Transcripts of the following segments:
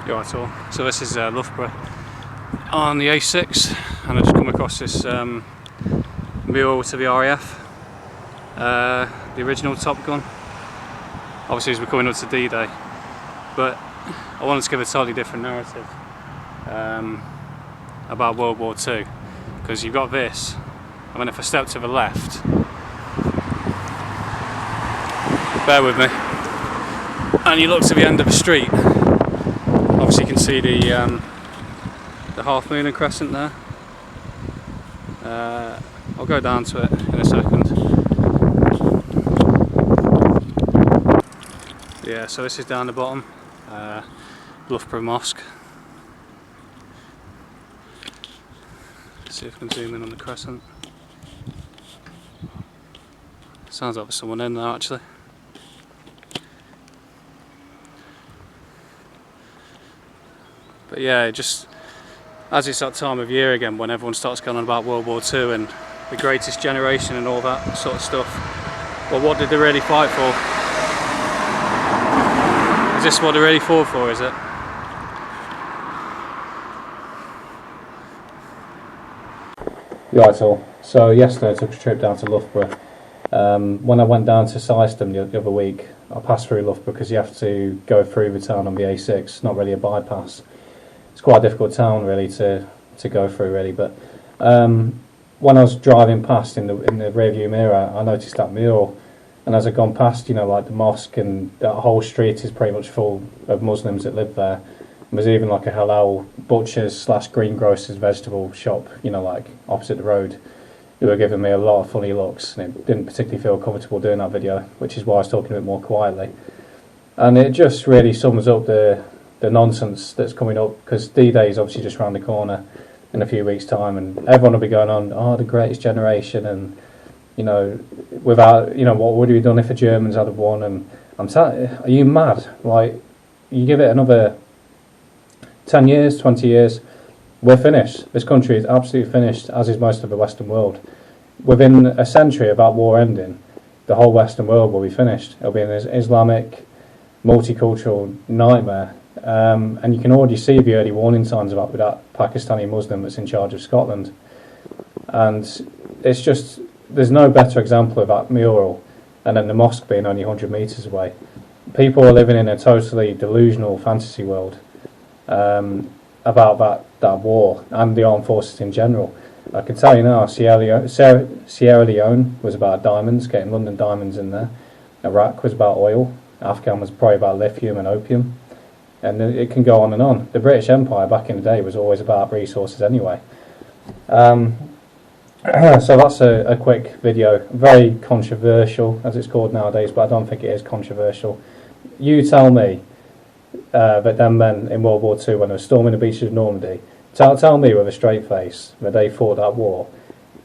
You're right, all. So this is Loughborough on the A6, and I just come across this mural to the RAF, the original Top Gun. Obviously, as we're coming up to D-Day, but I wanted to give a totally different narrative about World War II, because you've got this, and then if I step to the left, bear with me, and you look to the end of the street. Obviously you can see the half moon and crescent there. I'll go down to it in a second. Yeah, so this is down the bottom, Loughborough Mosque. Let's see if I can zoom in on the crescent. Sounds like there's someone in there actually. But yeah, just as it's that time of year again when everyone starts going on about World War II and the greatest generation and all that sort of stuff. Well, what did they really fight for? Is this what they really fought for, is it? Right, all. So yesterday I took a trip down to Loughborough. When I went down to System the other week, I passed through Loughborough because you have to go through the town on the A6, not really a bypass. It's quite a difficult town really to go through really, but when I was driving past in the rearview mirror, I noticed that mural, and as I'd gone past, you know, like the mosque and that whole street is pretty much full of Muslims that live there. There's even like a halal butcher's / greengrocer's vegetable shop, you know, like opposite the road, who were giving me a lot of funny looks, and it didn't particularly feel comfortable doing that video, which is why I was talking a bit more quietly. And it just really sums up the nonsense that's coming up, because D-Day is obviously just around the corner in a few weeks' time, and everyone will be going on, oh, the greatest generation, and you know, without, you know, what would we have done if the Germans had won? And I'm telling you, are you mad? Like, you give it another 10 years, 20 years, we're finished. This country is absolutely finished, as is most of the Western world. Within a century of that war ending, the whole Western world will be finished. It'll be an Islamic, multicultural nightmare. And you can already see the early warning signs about that Pakistani Muslim that's in charge of Scotland. And it's just, there's no better example of that mural, and then the mosque being only 100 metres away. People are living in a totally delusional fantasy world about that war and the armed forces in general. I can tell you now, Sierra Leone was about diamonds, getting London diamonds in there. Iraq was about oil. Afghan was probably about lithium and opium. And it can go on and on. The British Empire back in the day was always about resources anyway. So that's a quick video. Very controversial, as it's called nowadays, but I don't think it is controversial. You tell me that them men in World War II, when they were storming the beaches of Normandy, tell me with a straight face that they fought that war,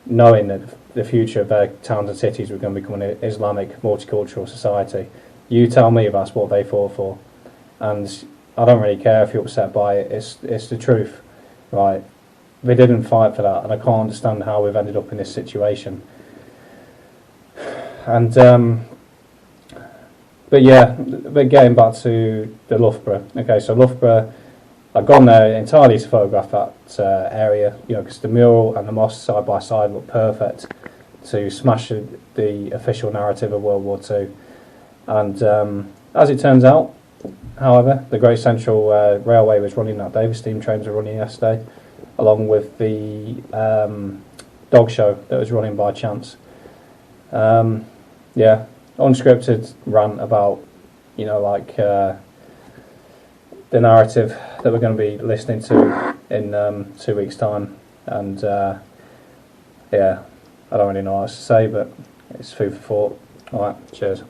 knowing that the future of their towns and cities were going to become an Islamic multicultural society. You tell me that's what they fought for. And I don't really care if you're upset by it, it's the truth, right? They didn't fight for that, and I can't understand how we've ended up in this situation. And, but yeah, but getting back to the Loughborough. Okay, so Loughborough, I've gone there entirely to photograph that area, you know, because the mural and the mosque side by side look perfect to smash the official narrative of World War II. And as it turns out, however, the Great Central Railway was running that day, the steam trains were running yesterday, along with the dog show that was running by chance. Yeah, unscripted rant about, you know, like the narrative that we're going to be listening to in 2 weeks' time. And yeah, I don't really know what else to say, but it's food for thought. Alright, cheers.